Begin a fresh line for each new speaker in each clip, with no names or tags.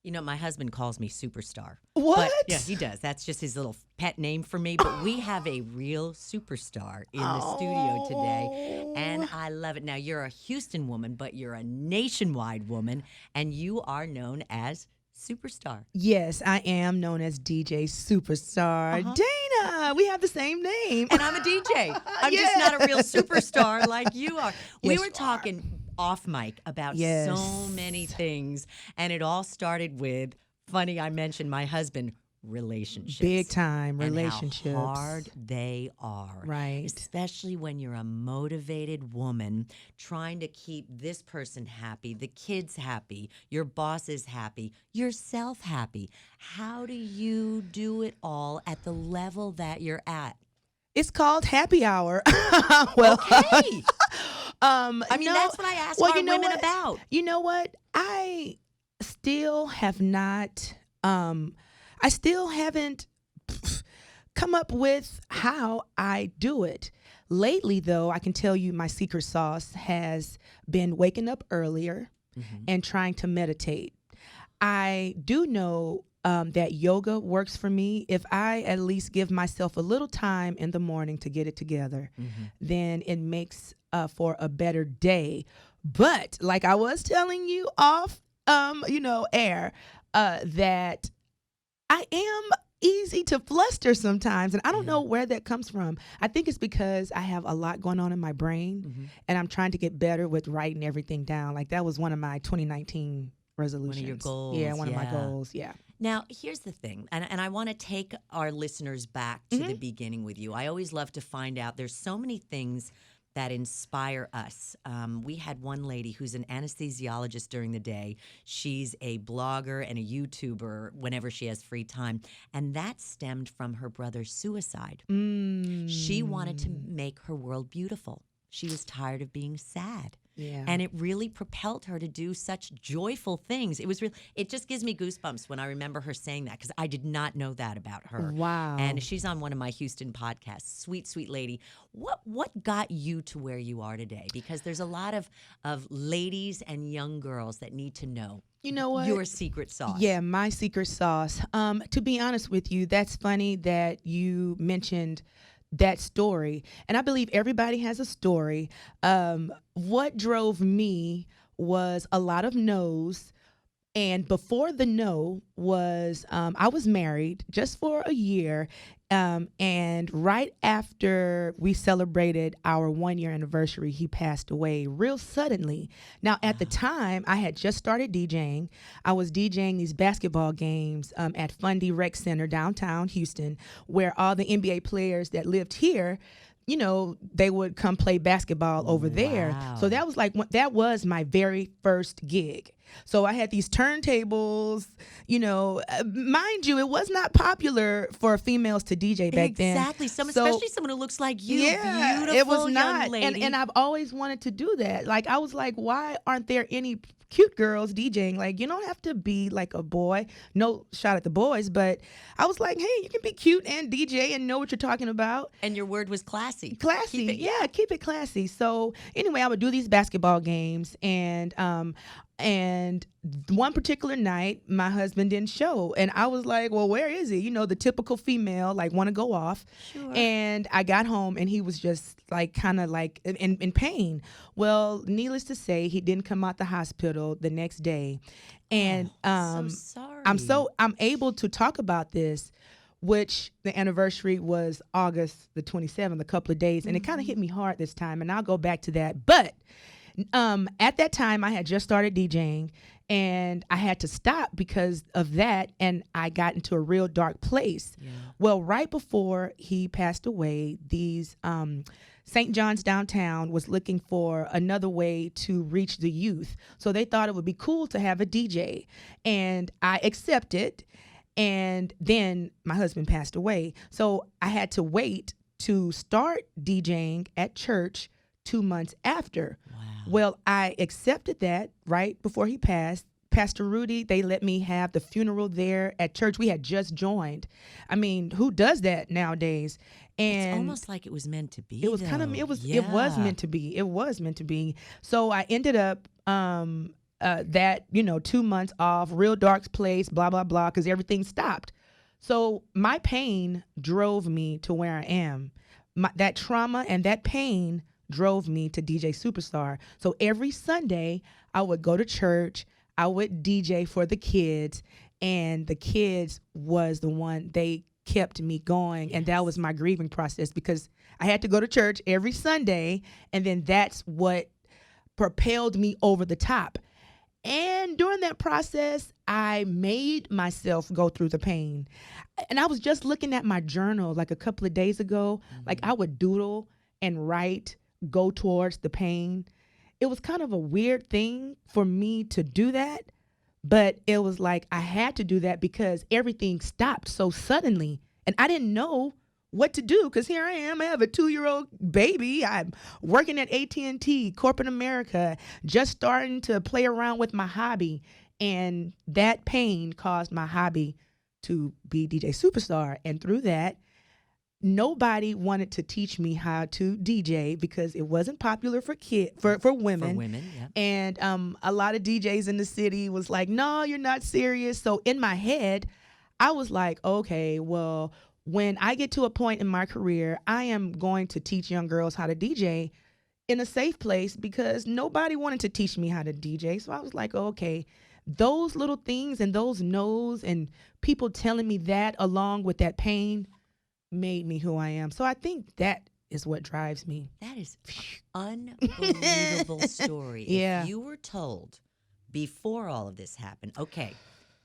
You know, my husband calls me Superstar.
What?
But, yeah, he does. That's just his little pet name for me. But we have a real superstar in the studio today, and I love it. Now, you're a Houston woman, but you're a nationwide woman, and you are known as Superstar.
Yes, I am known as DJ Supastar. Dana, we have the same name.
And I'm a DJ. I'm just not a real superstar like you are. We were talking off mic about so many things, and it all started with, funny, I mentioned my husband, relationships.
Big time relationships.
And how hard they are.
Right.
Especially when you're a motivated woman trying to keep this person happy, the kids happy, your boss is happy, yourself happy. How do you do it all at the level that you're at?
It's called happy hour.
Okay. I mean,
no,
that's what I ask our women about.
You know what? I still have not, I still haven't come up with how I do it. Lately, though, I can tell you my secret sauce has been waking up earlier and trying to meditate. I do know that yoga works for me. If I at least give myself a little time in the morning to get it together, then it makes for a better day. But like I was telling you off, air, that I am easy to fluster sometimes, and I don't know where that comes from. I think it's because I have a lot going on in my brain, and I'm trying to get better with writing everything down. Like that was one of my 2019 resolutions.
One of your goals.
Yeah, one of my goals. Yeah.
Now, here's the thing, and I want to take our listeners back to the beginning with you. I always love to find out, there's so many things that inspire us. We had one lady who's an anesthesiologist during the day. She's a blogger and a YouTuber whenever she has free time, and that stemmed from her brother's suicide. She wanted to make her world beautiful. She was tired of being sad.
Yeah.
And it really propelled her to do such joyful things. It was it just gives me goosebumps when I remember her saying that, because I did not know that about her.
Wow.
And she's on one of my Houston podcasts. Sweet, sweet lady. What got you to where you are today? Because there's a lot of ladies and young girls that need to know.
You know what?
Your secret sauce.
Yeah, my secret sauce. To be honest with you, that's funny that you mentioned that story. And I believe everybody has a story. What drove me was a lot of no's. And before the no was, I was married just for a year. And right after we celebrated our 1-year anniversary, he passed away real suddenly. Now, at the time, I had just started DJing. I was DJing these basketball games at Fundy Rec Center downtown Houston, where all the NBA players that lived here, they would come play basketball over there. So that was my very first gig. So I had these turntables, mind you, it was not popular for females to DJ back then.
Exactly. Especially someone who looks like you.
Yeah,
beautiful
it was not.
young lady.
And I've always wanted to do that. Like, I was like, why aren't there any cute girls DJing? Like, you don't have to be like a boy. No shot at the boys, but I was like, hey, you can be cute and DJ and know what you're talking about.
And your word was classy.
Classy. Keep it classy. So anyway, I would do these basketball games, and one particular night, my husband didn't show. And I was like, well, where is he? The typical female, like, want to go off.
Sure.
And I got home, and he was just, like, kind of, like, in pain. Well, needless to say, he didn't come out the hospital the next day. And
so sorry.
I'm able to talk about this, which the anniversary was August the 27th, a couple of days. And it kind of hit me hard this time, and I'll go back to that. But at that time, I had just started DJing, and I had to stop because of that, and I got into a real dark place. Yeah. Well, right before he passed away, these St. John's downtown was looking for another way to reach the youth. So they thought it would be cool to have a DJ, and I accepted. And then my husband passed away. So I had to wait to start DJing at church 2 months after.
Wow.
Well, I accepted that right before he passed. Pastor Rudy, they let me have the funeral there at church. We had just joined. I mean, who does that nowadays? And
it's almost like it was meant to be.
It was it was meant to be. It was meant to be. So I ended up that, 2 months off, real dark place, blah, blah, blah, because everything stopped. So my pain drove me to where I am. That trauma and that pain drove me to DJ Supastar. So every Sunday, I would go to church. I would DJ for the kids, and the kids was the one, they kept me going. Yes. And that was my grieving process, because I had to go to church every Sunday, and then that's what propelled me over the top. And during that process, I made myself go through the pain. And I was just looking at my journal like a couple of days ago. Mm-hmm. Like I would doodle and write, go towards the pain. It was kind of a weird thing for me to do that, but it was like I had to do that because everything stopped so suddenly, and I didn't know what to do, because here I am. I have a 2-year-old baby. I'm working at AT&T, corporate America, just starting to play around with my hobby, and that pain caused my hobby to be DJ Supastar, and through that, nobody wanted to teach me how to DJ because it wasn't popular for women.
For women, yeah.
And a lot of DJs in the city was like, no, you're not serious. So in my head, I was like, okay, well, when I get to a point in my career, I am going to teach young girls how to DJ in a safe place, because nobody wanted to teach me how to DJ. So I was like, okay, those little things and those no's and people telling me that along with that pain made me who I am. So I think that is what drives me.
That is an unbelievable story.
Yeah.
If you were told before all of this happened, okay,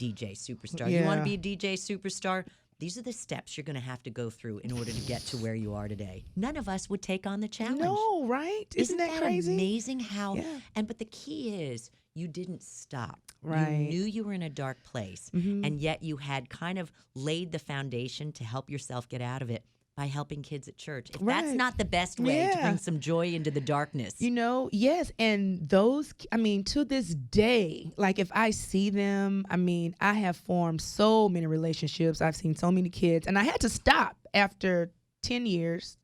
DJ Supastar,
Yeah.
you want to be a DJ Superstar? These are the steps you're going to have to go through in order to get to where you are today. None of us would take on the challenge.
No, right? Isn't that crazy?
Amazing how,
Yeah.
but the key is you didn't stop.
Right.
You knew you were in a dark place,
Mm-hmm.
and yet you had kind of laid the foundation to help yourself get out of it by helping kids at church. If that's
Right.
not the best way to
Yeah.
bring some joy into the darkness.
Yes. And those, to this day, like if I see them, I have formed so many relationships. I've seen so many kids, and I had to stop after 11 years.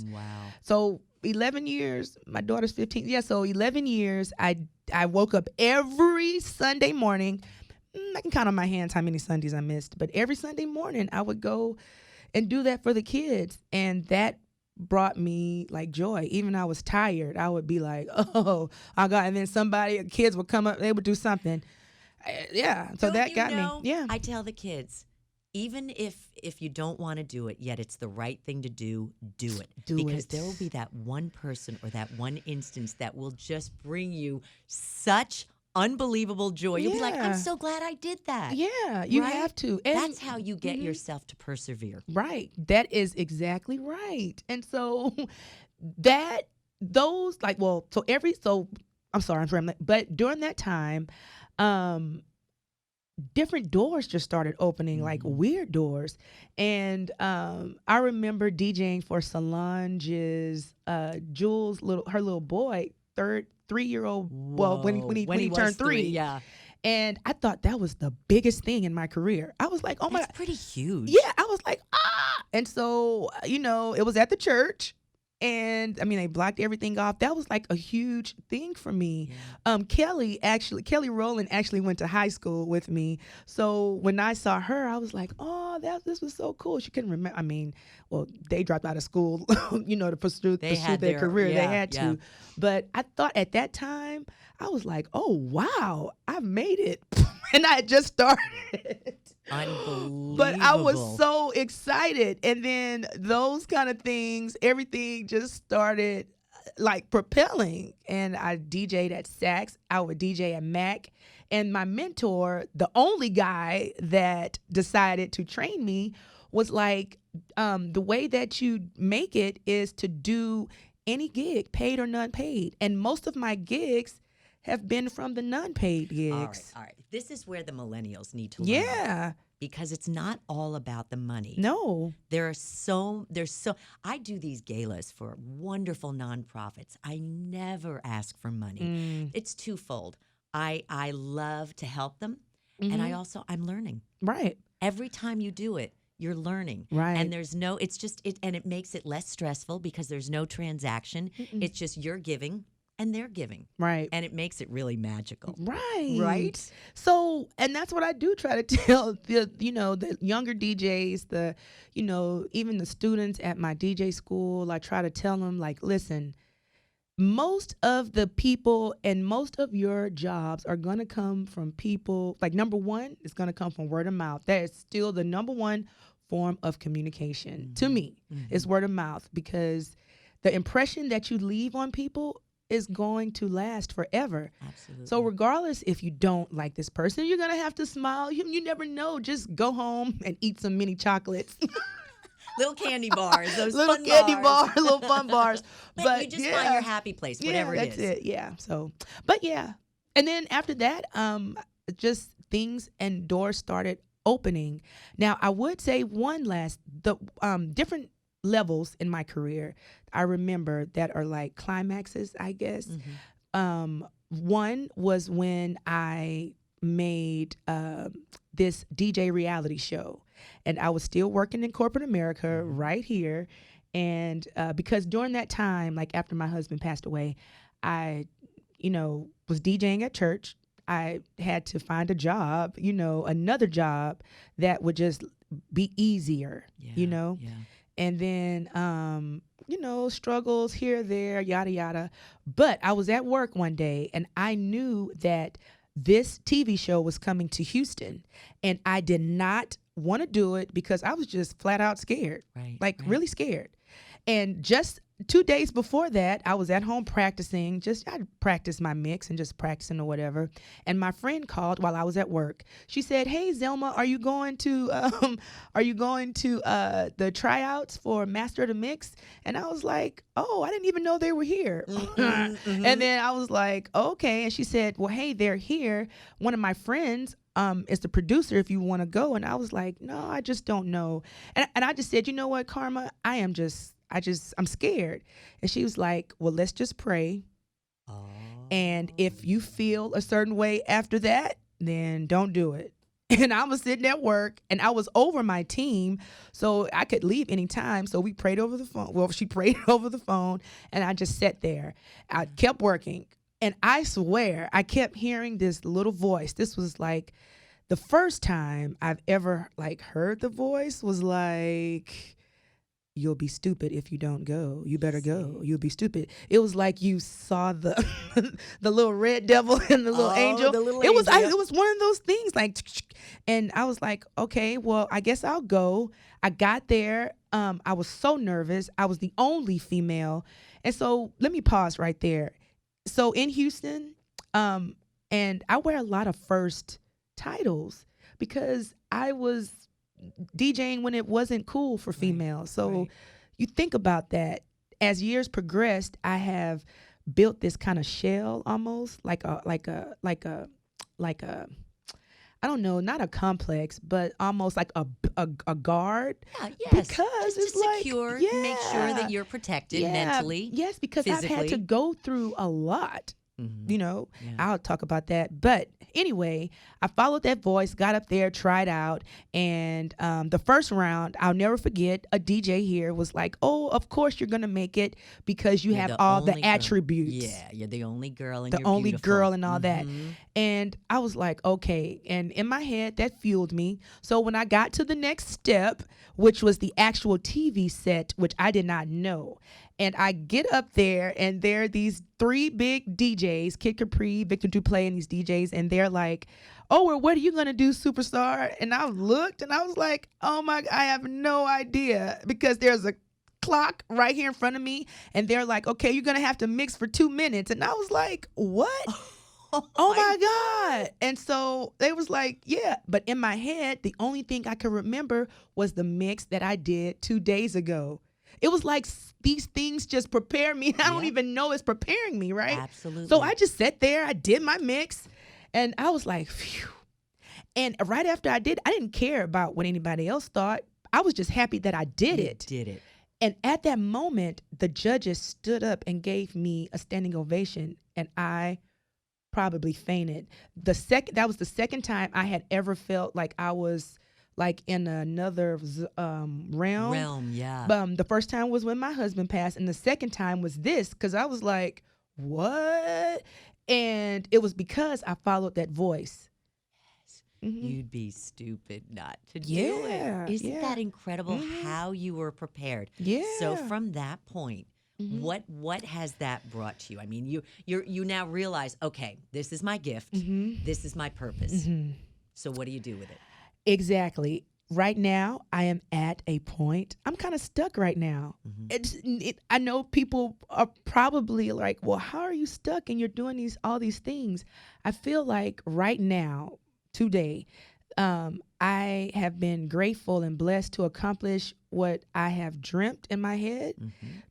Wow.
So 11 years, my daughter's 15. Yeah, so 11 years, I woke up every Sunday morning. I can count on my hands how many Sundays I missed, but every Sunday morning I would go and do that for the kids. And that brought me like joy. Even I was tired, I would be like, oh, I got, and then kids would come up, they would do something. So that got me. Yeah.
I tell the kids, even if you don't want to do it, yet it's the right thing to do it. Because there will be that one person or that one instance that will just bring you such unbelievable joy. You'll be like, I'm so glad I did that.
Yeah, you
right?
have to. And
that's how you get yourself to persevere.
Right. That is exactly right. And so I'm sorry, but during that time, different doors just started opening, like weird doors. And I remember DJing for Solange's Jules' little boy, 3-year-old. Well, when he turned 3.
Yeah.
And I thought that was the biggest thing in my career. I was like, oh my God.
That's pretty huge.
Yeah, I was like, ah. And so, it was at the church. And they blocked everything off. That was like a huge thing for me. Yeah. Kelly Rowland actually went to high school with me. So when I saw her, I was like, oh, this was so cool. She couldn't remember. They dropped out of school, to pursue their career.
Yeah,
they had to. But I thought at that time, I was like, oh, wow, I've made it. And I had just started.
Unbelievable.
But I was so excited. And then those kind of things, everything just started like propelling. And I DJ'd at Saks. I would DJ at Mac. And my mentor, the only guy that decided to train me, was like, the way that you make it is to do any gig, paid or non-paid. And most of my gigs have been from the non-paid gigs.
All right. This is where the millennials need to learn.
Yeah.
Because it's not all about the money.
No.
I do these galas for wonderful nonprofits. I never ask for money. It's twofold. I love to help them, and I'm learning.
Right.
Every time you do it, you're learning.
Right.
And and it makes it less stressful because there's no transaction. It's just you're giving and they're giving.
Right.
And it makes it really magical.
Right.
Right.
So, and that's what I do try to tell the younger DJs, even the students at my DJ school. I try to tell them, like, listen, most of the people and most of your jobs are going to come from people. Like, number one, it's going to come from word of mouth. That is still the number one form of communication to me, is word of mouth, because the impression that you leave on people is going to last forever.
Absolutely.
So regardless if you don't like this person, you're going to have to smile. You never know. Just go home and eat some mini chocolates.
Little candy bars, those
little
fun
candy
bars.
little fun bars.
But you just find your happy place, whatever it is.
That's it. Yeah. So, but yeah. And then after that, just things and doors started opening. Now, I would say the different levels in my career I remember that are like climaxes, I guess. One was when I made this DJ reality show, and I was still working in corporate America right here. And because during that time, like after my husband passed away, I, was DJing at church. I had to find a job, another job that would just be easier,
Yeah.
And then, struggles here, there, yada, yada. But I was at work one day and I knew that this TV show was coming to Houston, and I did not want to do it because I was just flat out scared, really scared. And just 2 days before that, I was at home practicing. I practiced my mix and just practicing or whatever. And my friend called while I was at work. She said, "Hey, Zelma, are you going to the tryouts for Master of the Mix?" And I was like, "Oh, I didn't even know they were here." And then I was like, "Okay." And she said, "Well, hey, they're here. One of my friends is the producer if you want to go." And I was like, "No, I just don't know." And I just said, "You know what, Karma? I'm scared." And she was like, "Well, let's just pray. And if you feel a certain way after that, then don't do it." And I was sitting at work and I was over my team, so I could leave anytime. So we prayed over the phone. Well, she prayed over the phone, and I just sat there. I kept working. And I swear, I kept hearing this little voice. This was like the first time I've ever heard the voice was like, "You'll be stupid if you don't go. You better go. You'll be stupid." It was like you saw the the little red devil and the little angel. It was one of those things and I was like, "Okay, well, I guess I'll go." I got there. I was so nervous. I was the only female. And so let me pause right there. So in Houston, and I wear a lot of first titles because I was DJing when it wasn't cool for females. So you think about that. As years progressed, I have built this kind of shell, almost like a I don't know, not a complex, but almost like a guard.
Yeah, yes.
Because
just
it's
secure, make sure that you're protected mentally.
Yes, because
physically.
I've had to go through a lot. I'll talk about that. But anyway, I followed that voice, got up there, tried out. And the first round, I'll never forget, a DJ here was like, "Oh, of course you're going to make it because you have all the attributes."
Yeah, you're the only girl and
the
you're
only
beautiful.
girl and all that. And I was like, okay. And in my head, that fueled me. So when I got to the next step, which was the actual TV set, which I did not know, and I get up there, and there are these 3 big DJs, Kid Capri, Victor Duplay, and these DJs, and they're like, "Oh, well, what are you going to do, Superstar?" And I looked, and I was like, oh, my, I have no idea, because there's a clock right here in front of me, and they're like, "Okay, you're going to have to mix for 2 minutes." And I was like, what? Oh, my God. And so they was like, yeah. But in my head, the only thing I could remember was the mix that I did 2 days ago. It was like these things just prepare me. I don't even know it's preparing me, right?
Absolutely.
So I just sat there. I did my mix, and I was like, phew. And right after I didn't care about what anybody else thought. I was just happy that I did it.
You did it.
And at that moment, the judges stood up and gave me a standing ovation, and I probably fainted. That was the second time I had ever felt like I was like in another realm.
Yeah.
The first time was when my husband passed, and the second time was this, because I was like, what? And it was because I followed that voice.
You'd be stupid not to do
Yeah,
it. Isn't
yeah.
that incredible how you were prepared?
Yeah.
So from that point, what has that brought to you? I mean, you now realize, okay, this is my gift. This is my purpose. So what do you do with it?
Exactly. Right now, I am at a point. I'm kind of stuck right now. I know people are probably like, "Well, how are you stuck and you're doing all these things?" I feel like right now, today, I have been grateful and blessed to accomplish what I have dreamt in my head,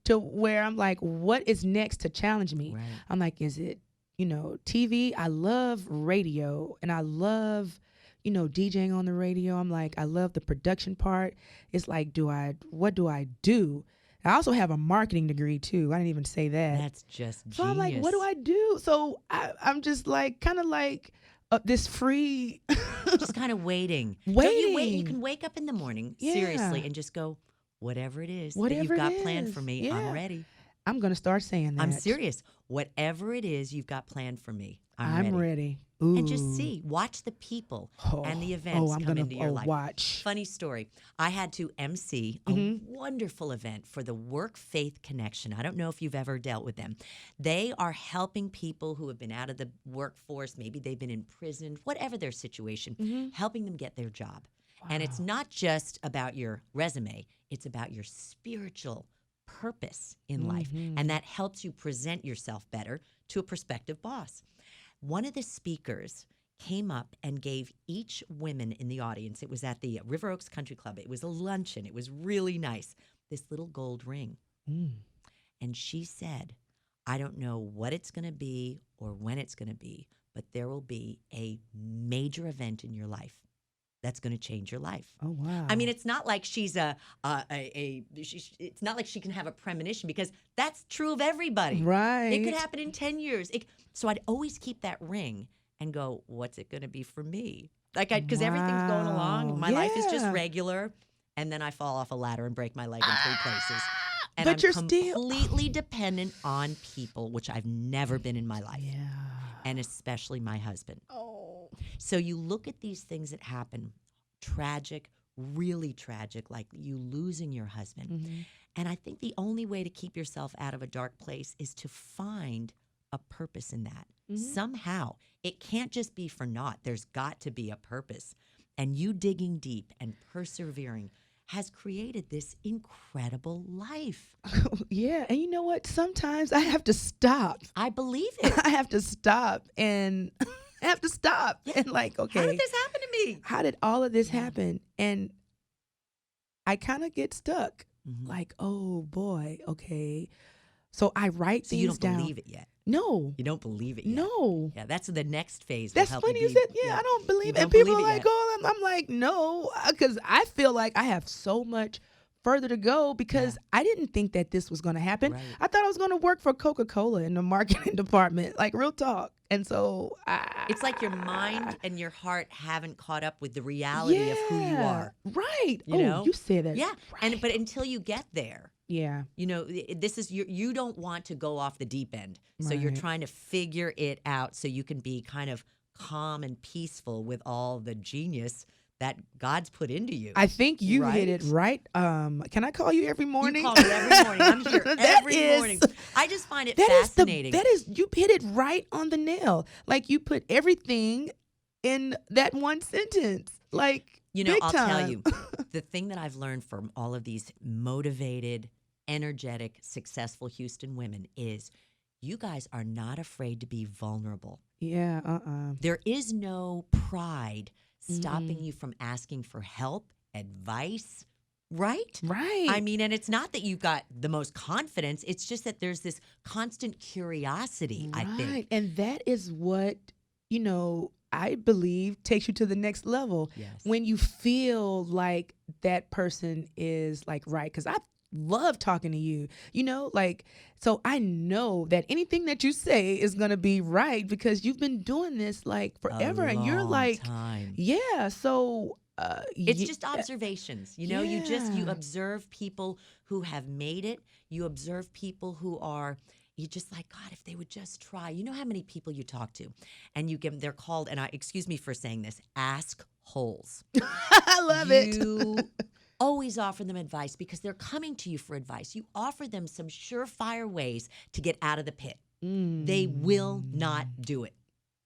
to where I'm like, "What is next to challenge me?"
Right.
I'm like, "Is it, TV?" I love radio and I love DJing on the radio. I'm like, I love the production part. It's like, what do I do? I also have a marketing degree too. I didn't even say that.
That's just genius.
So I'm like, what do I do? So I'm just like, kind of like this free.
Just kind of waiting. Don't you wait? You can wake up in the morning, seriously, and just go, whatever it is that you've got planned for me, I'm ready.
I'm going to start saying that.
I'm serious. Whatever it is you've got planned for me, I'm
ready. Ooh.
And just watch the people and the events come into your life.
Watch.
Funny story. I had to MC a wonderful event for the Work Faith Connection. I don't know if you've ever dealt with them. They are helping people who have been out of the workforce. Maybe they've been in prison, whatever their situation, helping them get their job. Wow. And it's not just about your resume. It's about your spiritual purpose in life. And that helps you present yourself better to a prospective boss. One of the speakers came up and gave each woman in the audience, it was at the River Oaks Country Club, it was a luncheon, it was really nice, this little gold ring. And she said, I don't know what it's going to be or when it's going to be, but there will be a major event in your life that's going to change your life. Oh, wow. I mean, it's not like she's it's not like she can have a premonition, because that's true of everybody.
Right.
It could happen in 10 years. So I'd always keep that ring and go, what's it going to be for me? Because everything's going along. My life is just regular. And then I fall off a ladder and break my leg in 3 places. And
but
I'm completely dependent on people, which I've never been in my life. Yeah. And especially my husband. Oh. So you look at these things that happen, tragic, really tragic, like you losing your husband. And I think the only way to keep yourself out of a dark place is to find a purpose in that. Somehow. It can't just be for naught. There's got to be a purpose. And you digging deep and persevering has created this incredible life.
Yeah. And you know what? Sometimes I have to stop.
I believe it.
I have to stop and and like, okay.
How did this happen to me?
How did all of this happen? And I kind of get stuck. Like, oh boy, okay. So I write things down.
So you don't believe it yet?
No.
You don't believe it yet?
No.
Yeah, that's the next phase.
That's funny you said, I don't believe it. And people are like, oh, I'm like, no, because I feel like I have so much further to go, because I didn't think that this was going to happen. Right. I thought I was going to work for Coca-Cola in the marketing department, like real talk. And so
it's like your mind and your heart haven't caught up with the reality of who you are.
Right.
You know?
You say that.
Yeah.
Right.
But until you get there.
Yeah.
This is you don't want to go off the deep end. So you're trying to figure it out so you can be kind of calm and peaceful with all the genius that God's put into you.
I think you hit it right. Can I call you every morning?
You call me every morning. I'm here every morning. I just find it fascinating.
You hit it right on the nail. Like, you put everything in that one sentence. Like,
I'll tell you, the thing that I've learned from all of these motivated, energetic, successful Houston women is you guys are not afraid to be vulnerable.
Yeah.
There is no pride stopping you from asking for help, advice, right?
Right.
I mean, and it's not that you've got the most confidence. It's just that there's this constant curiosity, I think.
And that is what, I believe takes you to the next level.
Yes.
When you feel like that person is like right. Because I love talking to you, so I know that anything that you say is going to be right, because you've been doing this like forever, and you're like,
time.
Yeah. So
it's just observations, you observe people who have made it. You observe people who are you just like, God, if they would just try. You know how many people you talk to and you give them, they're called, and excuse me for saying this, ask holes.
I love it.
You always offer them advice because they're coming to you for advice. You offer them some surefire ways to get out of the pit. They will not do it.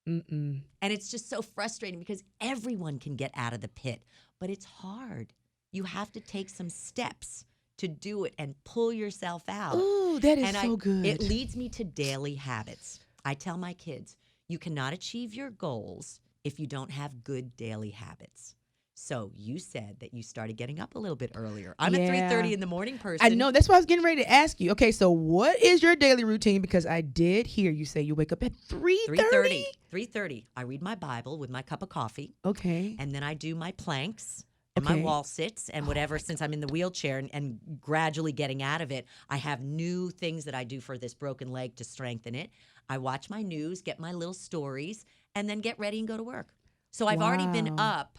And it's just so frustrating because everyone can get out of the pit, but it's hard. You have to take some steps to do it and pull yourself out.
Ooh, that is so good.
It leads me to daily habits. I tell my kids, you cannot achieve your goals if you don't have good daily habits. So you said that you started getting up a little bit earlier. I'm a 3:30 in the morning person.
I know. That's why I was getting ready to ask you. Okay, so what is your daily routine? Because I did hear you say you wake up at 3:30.
3:30. I read my Bible with my cup of coffee.
Okay.
And then I do my planks and my wall sits and whatever. Since I'm in the wheelchair and gradually getting out of it, I have new things that I do for this broken leg to strengthen it. I watch my news, get my little stories, and then get ready and go to work. So I've already been up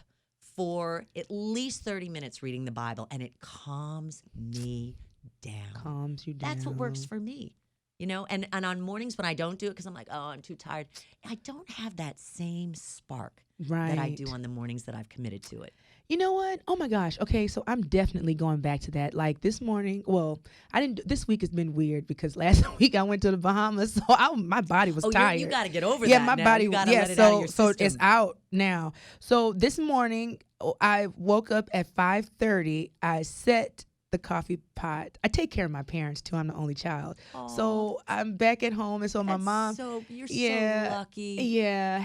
for at least 30 minutes reading the Bible, and it calms me down.
Calms you down.
That's what works for me. You know, and on mornings when I don't do it because I'm like, oh, I'm too tired, I don't have that same spark that I do on the mornings that I've committed to it.
You know what? Oh my gosh. Okay, so I'm definitely going back to that. Like this morning, well, I didn't. This week has been weird because last week I went to the Bahamas, so my body was tired.
You got to get over that.
Yeah, my
now.
body.
You gotta let it out of your
so
system.
it's out now. So this morning I woke up at 5:30. I set the coffee pot. I take care of my parents too. I'm the only child. Aww. So I'm back at home, and so my mom.
You're so lucky.
Yeah,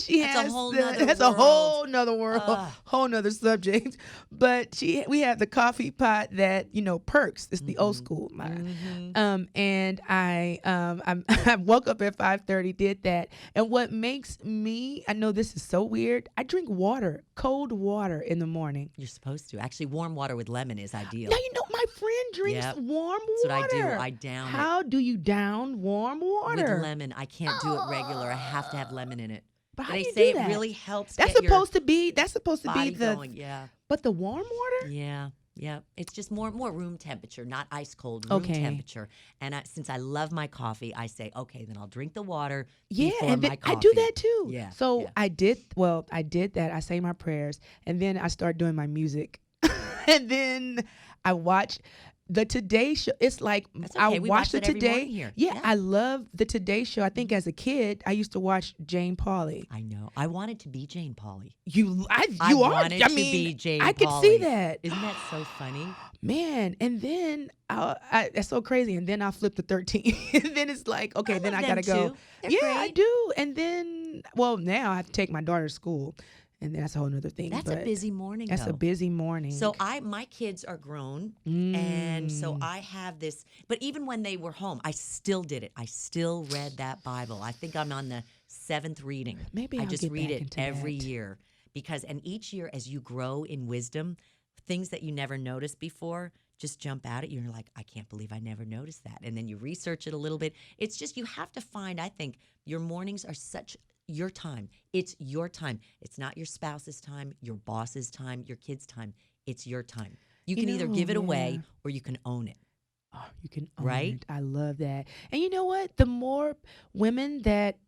she has.
That's
a whole nother world, whole nother subject. But we have the coffee pot that perks. It's the old school. And I woke up at 5:30, did that, and what makes me, I know this is so weird, I drink water, cold water in the morning.
You're supposed to. Actually, warm water with lemon is ideal.
Now, my friend drinks warm water.
That's what I do. I down it.
How do you down warm water?
With lemon. I can't do it regular. I have to have lemon in it.
But
they say it really helps.
That's supposed to be the
going. Yeah.
But the warm water?
Yeah. Yeah, it's just more room temperature, not ice cold, room temperature. And since I love my coffee, I say, okay, then I'll drink the water before
and
my coffee.
I do that too.
Yeah.
So I did that. I say my prayers, and then I start doing my music. And then I watch the Today Show. It's like I watch the Today.
Here.
Yeah, I love the Today Show. I think as a kid, I used to watch Jane Pauley.
I know. I wanted to be Jane Pauley.
I wanted to be Jane Pauley. I could see that.
Isn't that so funny?
Man, and then that's so crazy. And then I'll flip to 13. And then it's like, okay, then I gotta go.
They're great.
I do. And then, now I have to take my daughter to school. And that's a whole nother thing.
That's a busy morning,
That's a busy morning.
So my kids are grown, and so I have this. But even when they were home, I still did it. I still read that Bible. I think I'm on the 7th reading.
Maybe
I
I'll
just
get
read
back
it
into
every
that.
year and each year as you grow in wisdom, things that you never noticed before just jump out at you. And you're like, I can't believe I never noticed that. And then you research it a little bit. It's just you have to find. I think your mornings are such. Your time. It's your time. It's not your spouse's time, your boss's time, your kid's time. It's your time. You can either give it away or you can own it.
Oh, you can own it. I love that. And you know what? The more women that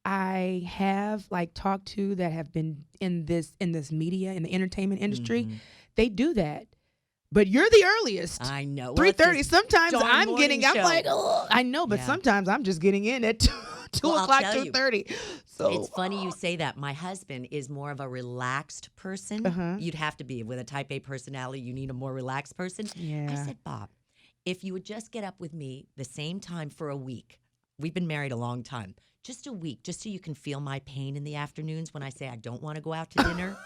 I have talked to that have been in this media, in the entertainment industry, they do that. But you're the earliest.
I know.
3:30. Sometimes I'm like,
oh,
I know, but sometimes I'm just getting in at 2 o'clock, 2:30. So
it's funny you say that. My husband is more of a relaxed person. You'd have to be with a type A personality. You need a more relaxed person.
Yeah.
I said, Bob, if you would just get up with me the same time for a week. We've been married a long time. Just a week, just so you can feel my pain in the afternoons when I say I don't want to go out to dinner.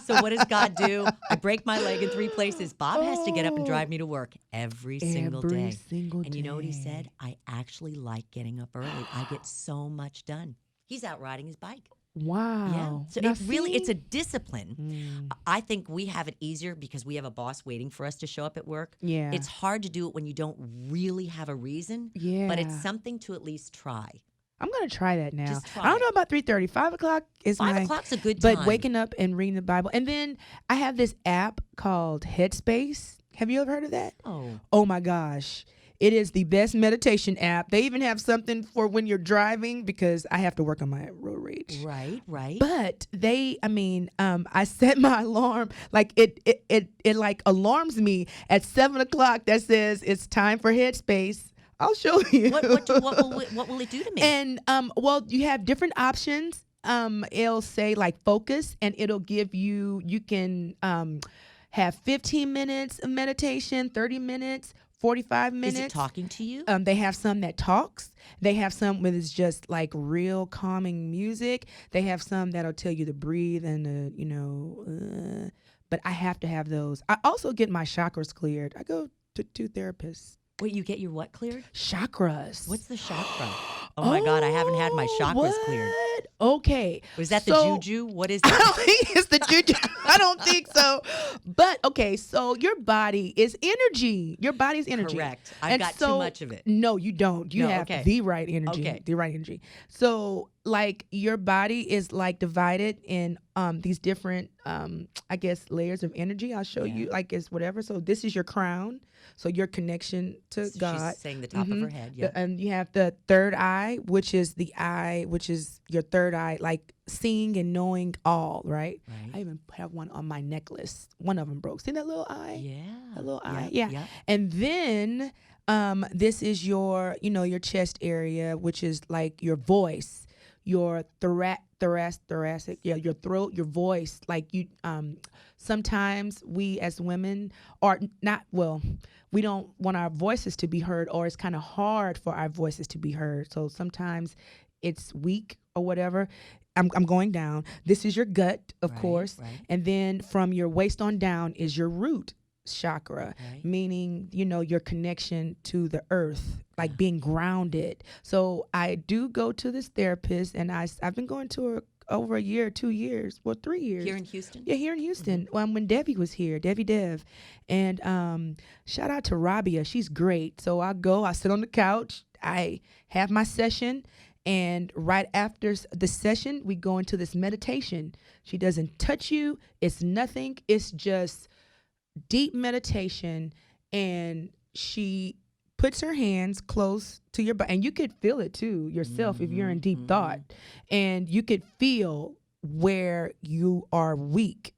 So what does God do? I break my leg in 3 places. Bob has to get up and drive me to work every single day. And you know what he said? I actually like getting up early. I get so much done. He's out riding his bike.
Wow.
Yeah. So it's a discipline. I think we have it easier because we have a boss waiting for us to show up at work.
Yeah.
It's hard to do it when you don't really have a reason.
Yeah.
But it's something to at least try.
I'm going to try that now.
Just try
I don't know about 3:30. 5 o'clock is
5 o'clock's a good time.
But waking up and reading the Bible. And then I have this app called Headspace. Have you ever heard of that?
Oh.
Oh, my gosh. It is the best meditation app. They even have something for when you're driving because I have to work on my road rage.
Right.
But I set my alarm, like it like alarms me at 7:00 that says it's time for Headspace. I'll show you.
What will it do to me?
And well, you have different options. It'll say like focus, and it'll give you can have 15 minutes of meditation, 30 minutes, 45 minutes.
Is it talking to you?
They have some that talks. They have some where it's just like real calming music. They have some that'll tell you to breathe and but I have to have those. I also get my chakras cleared. I go to 2 therapists.
Wait, you get your what cleared?
Chakras.
What's the chakra? Oh my God, I haven't had my chakras cleared.
Okay.
Was that the juju? What is
I
that?
don't think it's the juju. I don't think so. But okay, so your body is energy. Your body's energy.
Correct. I've got too much of it.
No, you don't. You have
okay.
the right energy.
Okay.
The right energy. So like your body is like divided in these different I guess layers of energy. I'll show you like it's whatever. So this is your crown. So your connection to God.
She's saying the top of her head. Yeah.
And you have the third eye, which is your third eye, like seeing and knowing all, right? I even have one on my necklace. One of them broke. See that little eye?
Yeah.
That little eye. Yeah. And then this is your chest area, which is like your voice, your thoracic, your throat, your voice. Like you, sometimes we as women are not, well, we don't want our voices to be heard, or it's kind of hard for our voices to be heard. So sometimes it's weak or whatever. I'm going down. This is your gut, of course. Right. And then from your waist on down is your root chakra, meaning, your connection to the earth, like being grounded. So I do go to this therapist, and I've been going to her over a year, 2 years, 3 years.
Here in Houston?
Yeah, here in Houston. When Debbie was here, Debbie Dev. And shout out to Rabia. She's great. So I sit on the couch, I have my session, and right after the session, we go into this meditation. She doesn't touch you. It's nothing. It's just deep meditation, and she puts her hands close to your body, and you could feel it too yourself if you're in deep thought, and you could feel where you are weak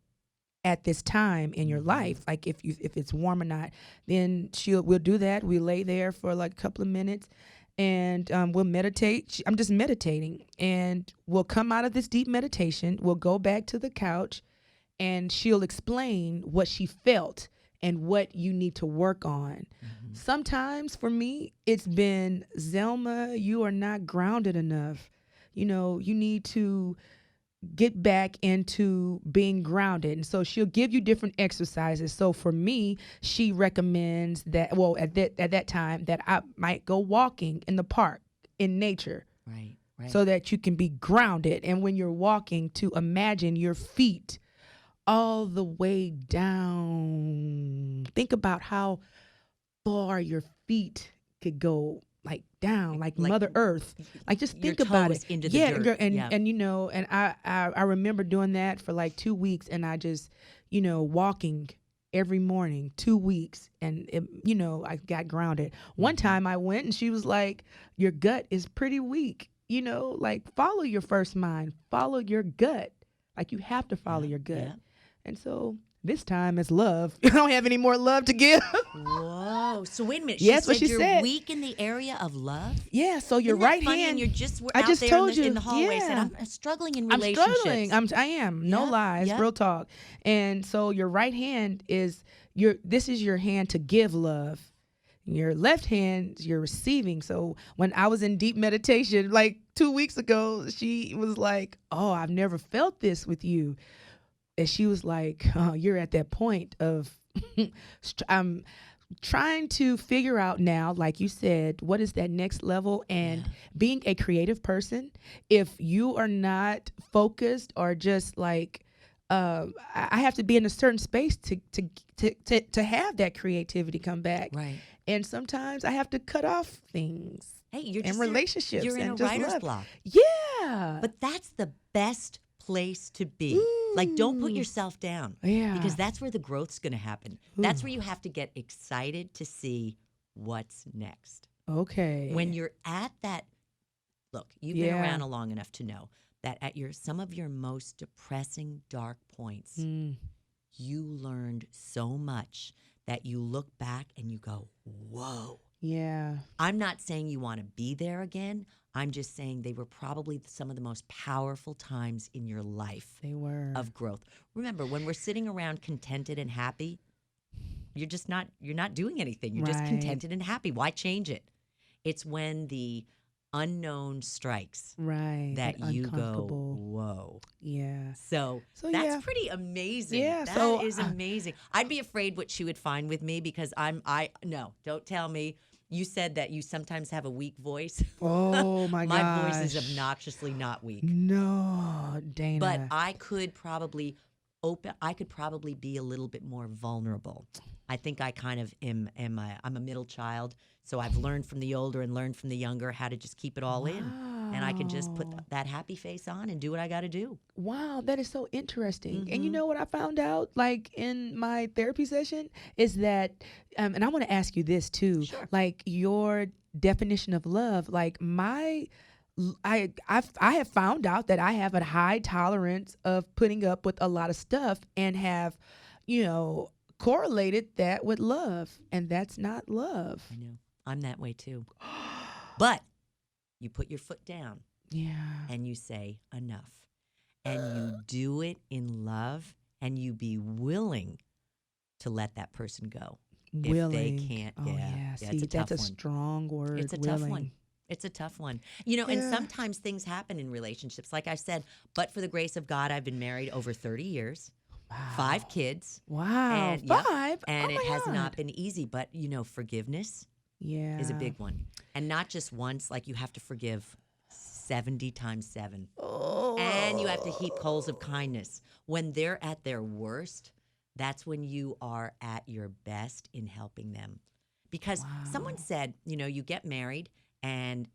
at this time in your life, like if it's warm or not. Then we'll do that. We lay there for like a couple of minutes, and we'll meditate. I'm just meditating, and we'll come out of this deep meditation. We'll go back to the couch, and she'll explain what she felt and what you need to work on. Sometimes for me, it's been, Zelma, you are not grounded enough. You need to get back into being grounded. And so she'll give you different exercises. So for me, she recommends that, at that time, that I might go walking in the park, in nature.
Right.
So that you can be grounded. And when you're walking, to imagine your feet all the way down. Think about how far your feet could go, like down, like Mother Earth. Like just think about it.
Into the dirt.
And I remember doing that for like 2 weeks, and I just, walking every morning, 2 weeks, and I got grounded. One time I went, and she was like, "Your gut is pretty weak. Like follow your first mind, follow your gut. Like you have to follow your gut." And so this time it's love. I don't have any more love to give.
Whoa. So wait a minute.
Yes, what she
you're
said.
Weak in the area of love?
Yeah, so your
Isn't that
right
funny?
hand.
And you're just
I
out
just
there
told
in the hallway
yeah.
saying, I'm struggling in relationships.
I'm struggling. I am. No lies. Real talk. And so your right hand is this is your hand to give love. Your left hand, you're receiving. So when I was in deep meditation, like 2 weeks ago, she was like, "Oh, I've never felt this with you." And she was like, "Oh, you're at that point of," I'm trying to figure out now, like you said, what is that next level? And being a creative person, if you are not focused or just like, I have to be in a certain space to have that creativity come back.
Right.
And sometimes I have to cut off things.
Hey, you're
in relationships.
You're in a writer's block.
Yeah.
But that's the best place to be. Like, don't put yourself down.
Yeah.
Because that's where the growth's going to happen. That's where you have to get excited to see what's next.
Okay.
When you're at that, look, you've been around long enough to know that at some of your most depressing, dark points, you learned so much that you look back and you go, whoa.
Yeah.
I'm not saying you want to be there again. I'm just saying they were probably some of the most powerful times in your life.
They were.
Of growth. Remember, when we're sitting around contented and happy, you're not doing anything. You're just contented and happy. Why change it? It's when the unknown strikes that you go, whoa.
Yeah.
So that's pretty amazing.
Yeah.
That is amazing. I'd be afraid what she would find with me because no, don't tell me. You said that you sometimes have a weak voice.
Oh my gosh.
My voice is obnoxiously not weak.
No, Dana.
But I could probably be a little bit more vulnerable. I think I kind of am I'm a middle child, so I've learned from the older and learned from the younger how to just keep it all in. And I can just put that happy face on and do what I got to do.
Wow, that is so interesting. And you know what I found out, like in my therapy session, is that, and I want to ask you this too, like your definition of love, like I have found out that I have a high tolerance of putting up with a lot of stuff and have, correlated that with love, and that's not love.
I know. I'm that way too. But you put your foot down.
Yeah.
And you say enough. And you do it in love, and you be willing to let that person go.
Willing.
If they can't.
Oh, yeah. See,
it's a tough
that's a
one.
strong word.
It's a tough one. It's a tough one. And sometimes things happen in relationships. Like I said, but for the grace of God, I've been married over 30 years. Wow. 5 kids.
Wow.
And,
5?
And it has
God.
not been easy. But, forgiveness is a big one. And not just once. Like you have to forgive 70 times 7.
Oh.
And you have to heap coals of kindness. When they're at their worst, that's when you are at your best in helping them. Because someone said, you get married and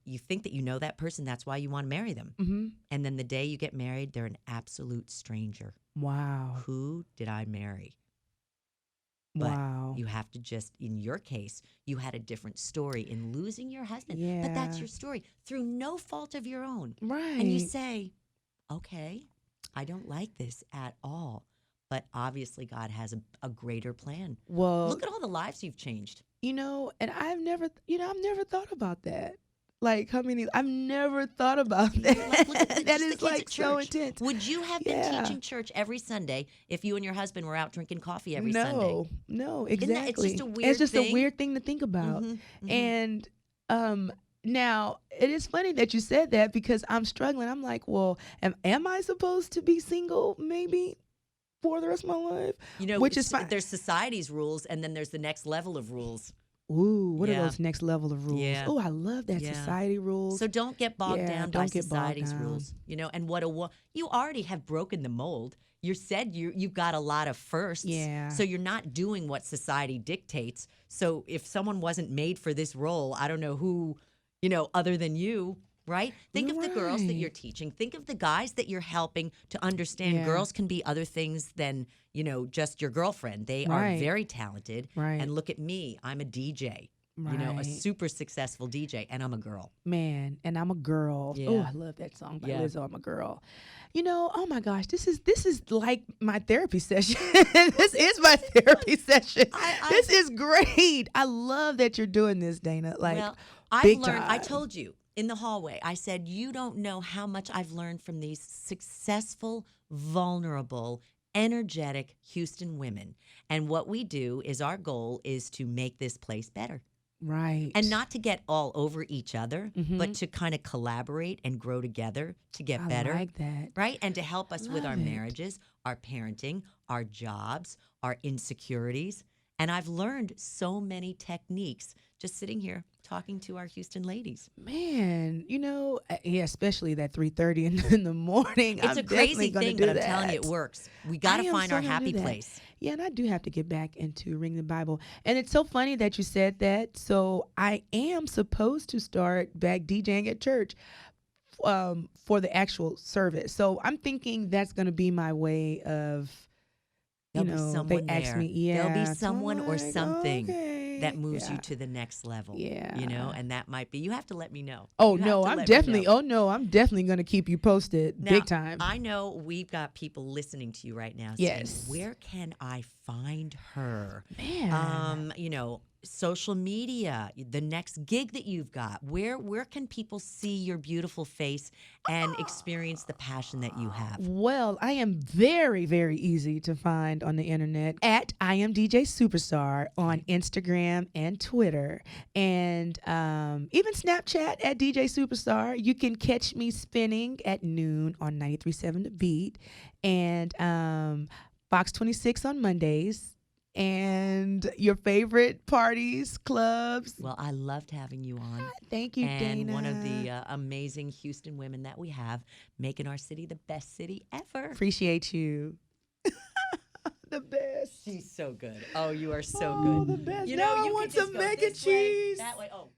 you think that you know that person. That's why you want to marry them. Mm-hmm. And then the day you get married, they're an absolute stranger.
Wow.
Who did I marry? But you have to just, in your case, you had a different story in losing your husband.
Yeah.
But that's your story through no fault of your own.
Right.
And you say, okay, I don't like this at all. But obviously God has a greater plan.
Well,
look at all the lives you've changed.
And I've never thought about that. Like, how many? I've never thought about that.
Look at
that is like so intense.
Would you have been teaching church every Sunday if you and your husband were out drinking coffee every Sunday?
No, exactly.
It's just
a weird thing to think about. Mm-hmm. And now it is funny that you said that because I'm struggling. I'm like, well, am I supposed to be single? Maybe. For the rest of my life, which is fine.
There's society's rules, and then there's the next level of rules.
Ooh, what are those next level of rules?
Yeah.
Oh, I love that society rules.
So don't get bogged down by society's rules. And you already have broken the mold. You said you've got a lot of firsts.
Yeah.
So you're not doing what society dictates. So if someone wasn't made for this role, I don't know who, other than you. Right? Think of the girls that you're teaching. Think of the guys that you're helping to understand girls can be other things than, just your girlfriend. They are very talented.
Right.
And look at me. I'm a DJ.
Right.
A super successful DJ, and I'm a girl.
Man, and I'm a girl.
Yeah.
Oh, I love that song by Lizzo, I'm a girl. Oh my gosh, this is like my therapy session. This is my therapy session. This is great. I love that you're doing this, Dana.
I've learned. I told you. In the hallway, I said, you don't know how much I've learned from these successful, vulnerable, energetic Houston women. And what we do is our goal is to make this place better.
Right.
And not to get all over each other, but to kind of collaborate and grow together to get better.
I like that.
Right? And to help us with our marriages, our parenting, our jobs, our insecurities. And I've learned so many techniques just sitting here talking to our Houston ladies.
Man, especially that 3:30 in the morning.
It's a crazy thing, but I'm telling you, it works. We got to find our happy place.
Yeah, and I do have to get back into reading the Bible. And it's so funny that you said that. So I am supposed to start back DJing at church for the actual service. So I'm thinking that's going to be my way of,
There'll be someone
they ask
there.
me,
There'll be someone or something.
Okay.
that moves you to the next level.
Yeah.
You know, and that might be, you have to let me know.
Oh, no, I'm definitely going to keep you posted
now,
big time.
I know we've got people listening to you right now saying, where can I find her?
Man.
You know, social media, the next gig that you've got. Where can people see your beautiful face and experience the passion that you have?
Well, I am very, very easy to find on the internet at I am DJ Supastar on Instagram and Twitter, and even Snapchat at DJ Supastar. You can catch me spinning at noon on 93.7 The Beat, and Fox 26 on Mondays. And your favorite parties, clubs.
Well, I loved having you on.
Thank you, Dana.
And one of the amazing Houston women that we have, making our city the best city ever.
Appreciate you. The best.
She's so good. Oh, you are so
good.
Oh,
The best.
You
now
know,
I
you
want
could
some
just go
mac and
this way,
cheese.
that way. Oh.